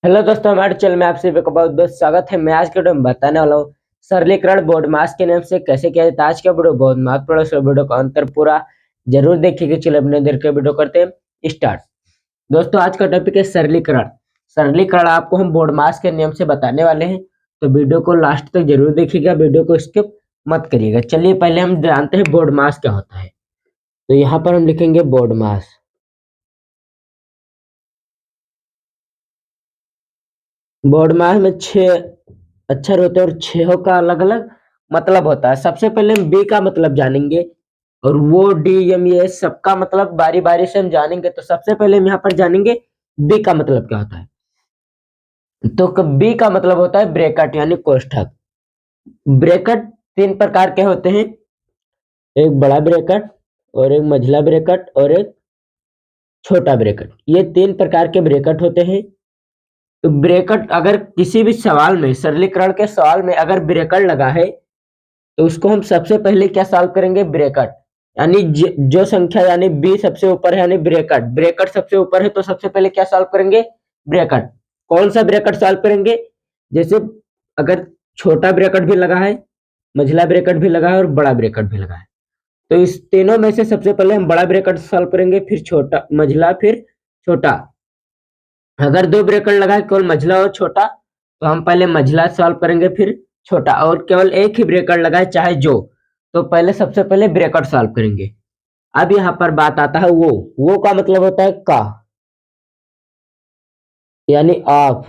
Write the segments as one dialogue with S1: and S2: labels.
S1: Hello दोस्तों, हमारे channel में आप सभी का बहुत बहुत स्वागत है। मैं आज के वीडियो में बताने वाला हूँ सरलीकरण बोर्ड मास के नाम से कैसे किया जाता है। आज का वीडियो बहुत महत्वपूर्ण है, वीडियो का अंतर पूरा जरूर देखिएगा। चलिए अपने देर के वीडियो करते हैं स्टार्ट। दोस्तों, आज का टॉपिक है सरलीकरण। सरलीकरण आपको हम बोर्ड मास के नियम से बताने वाले हैं, तो वीडियो को लास्ट तक जरूर देखिएगा, वीडियो को स्किप मत करिएगा। चलिए पहले हम जानते हैं बोर्ड मास क्या होता है। तो यहाँ पर हम लिखेंगे बोर्ड मास। बोर्ड मास में 6 अक्षर होते हैं और 6 का अलग अलग मतलब होता है। सबसे पहले हम बी का मतलब जानेंगे और वो डी एम ये सबका मतलब बारी बारी से हम जानेंगे। तो सबसे पहले हम यहाँ पर जानेंगे बी का मतलब क्या होता है। तो बी का मतलब होता है ब्रैकेट यानी कोष्ठक। ब्रैकेट 3 प्रकार के होते हैं, एक बड़ा ब्रैकेट और एक मझला ब्रैकेट और एक छोटा ब्रैकेट। ये 3 प्रकार के ब्रैकेट होते हैं। तो ब्रैकेट अगर किसी भी सवाल में, सरलीकरण के सवाल में अगर ब्रैकेट लगा है तो उसको हम सबसे पहले क्या सॉल्व करेंगे, ब्रैकेट। यानी जो संख्या यानी बी सबसे ऊपर है यानी ब्रैकेट, ब्रैकेट सबसे ऊपर है तो सबसे पहले क्या सॉल्व करेंगे, ब्रैकेट। कौन सा ब्रैकेट सॉल्व करेंगे, जैसे अगर छोटा ब्रैकेट भी लगा है, मझला ब्रैकेट भी लगा है और बड़ा ब्रैकेट भी लगा है, तो इस तीनों में से सबसे पहले हम बड़ा ब्रैकेट सॉल्व करेंगे, फिर छोटा मझला, फिर छोटा। अगर 2 ब्रैकेट लगा है केवल मझला और छोटा, तो हम पहले मझला सॉल्व करेंगे फिर छोटा। और केवल एक ही ब्रैकेट लगा है चाहे जो, तो पहले सबसे पहले ब्रैकेट सॉल्व करेंगे। अब यहाँ पर बात आता है वो का मतलब होता है का, यानी ऑफ,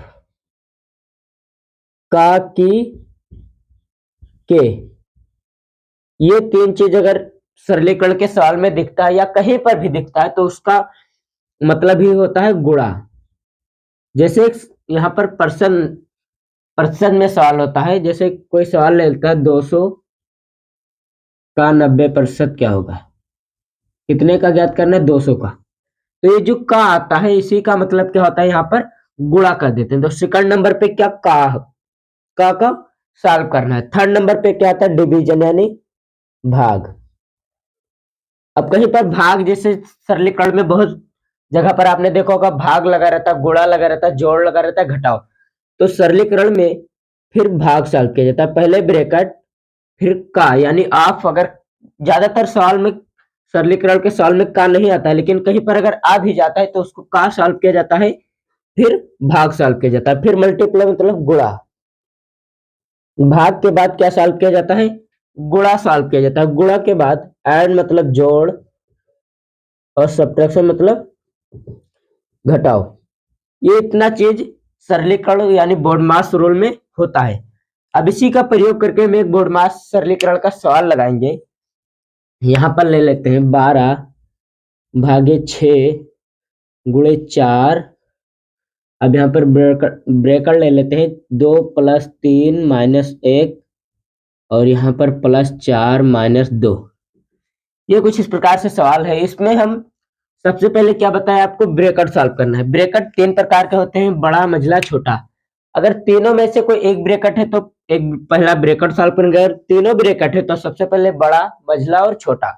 S1: का, की, के। ये 3 चीज अगर सरलीकरण के सवाल में दिखता है या कहीं पर भी दिखता है तो उसका मतलब ही होता है गुणा। जैसे यहाँ पर पर्सन में सवाल होता है, जैसे कोई सवाल लेता है 200 का 90% क्या होगा, कितने का ज्ञात करना है, 200 का। तो ये जो का आता है इसी का मतलब क्या होता है, यहाँ पर गुणा कर देते हैं। तो सेकंड नंबर पे क्या का सॉल्व करना है। थर्ड नंबर पे क्या आता है, डिवीजन यानी भाग। अब कहीं पर भाग, जैसे सरलीकरण में बहुत जगह पर आपने देखा होगा भाग लगा रहता है, गुणा लगा रहता है, जोड़ लगा रहता है, घटाओ। तो सरलीकरण में फिर भाग सॉल्व किया जाता है, पहले ब्रैकेट फिर का यानी ऑफ। अगर ज्यादातर सवाल में, सरलीकरण के सवाल में का नहीं आता है, लेकिन कहीं पर अगर आ भी जाता है तो उसको का सॉल्व किया जाता है, फिर भाग सॉल्व किया जाता है, फिर मल्टीप्लाई मतलब गुणा। भाग के बाद क्या सॉल्व किया जाता है, गुणा सॉल्व किया जाता है। गुणा के बाद ऐड मतलब जोड़ और सब्ट्रैक्शन मतलब घटाओ। ये इतना चीज सरलीकरण यानी बोर्ड मास रूल में होता है। अब इसी का प्रयोग करके हम एक बोर्ड मास सरलीकरण का सवाल लगाएंगे। यहां पर ले लेते हैं 12 भागे 6 गुणे 4। अब यहाँ पर ब्रैकेट ले लेते हैं, 2 + 3 - 1 और यहाँ पर +4 - 2। ये कुछ इस प्रकार से सवाल है। इसमें हम सबसे पहले क्या बताया आपको, ब्रैकेट सॉल्व करना है। ब्रैकेट 3 प्रकार के होते हैं, बड़ा, मझला, छोटा। अगर तीनों में से कोई एक ब्रैकेट है तो एक पहला ब्रैकेट सॉल्व करेंगे। अगर तीनों ब्रैकेट है तो सबसे पहले बड़ा, मझला और छोटा।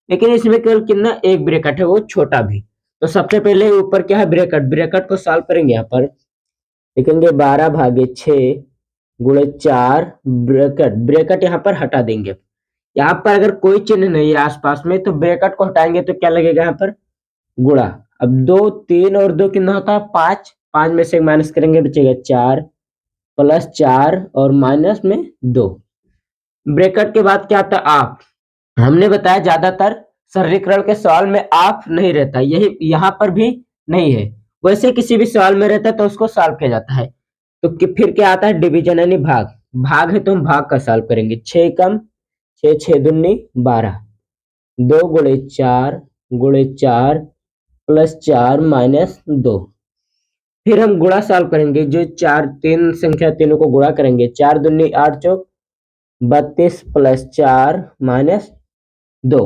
S1: लेकिन इसमें केवल कितना, एक ब्रैकेट है, वो छोटा भी। तो सबसे पहले ऊपर क्या है, ब्रैकेट। ब्रैकेट को सॉल्व करेंगे, यहाँ पर लिखेंगे 12 भागे 6 गुणे 4। ब्रैकेट ब्रैकेट यहाँ पर हटा देंगे। यहाँ पर अगर कोई चिन्ह नहीं है आसपास में तो ब्रैकेट को हटाएंगे तो क्या लगेगा, यहाँ पर गुणा। अब 2, 3 और 2 कितना होता है, 5। 5 में से माइनस करेंगे बचेगा 4, +4 और माइनस में 2। ब्रैकेट के बाद क्या आता है, ऑफ। हमने बताया ज्यादातर सरलीकरण के सवाल में ऑफ नहीं रहता, यही यहाँ पर भी नहीं है। वैसे किसी भी सवाल में रहता है तो उसको सॉल्व किया जाता है। तो फिर क्या आता है, डिवीजन यानी भाग। भाग है तो हम भाग का सॉल्व करेंगे। 6 कम 6, 6 दूनी 12, 2 गुणे 4 गुणे 4 +4 - 2। फिर हम गुणा सॉल्व करेंगे, जो 4 3 संख्या तीनों को गुणा करेंगे। 4 दूनी 8 चौक 32 +4 - 2।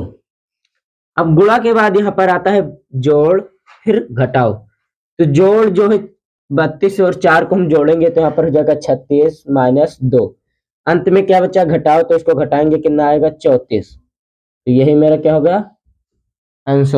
S1: अब गुणा के बाद यहाँ पर आता है जोड़ फिर घटाओ। तो जोड़ जो है 32 और 4 को हम जोड़ेंगे तो यहाँ पर हो जाएगा 36 - 2। अंत में क्या बचा, घटाओ, तो इसको घटाएंगे कितना आएगा, 34। तो यही मेरा क्या होगा आंसर।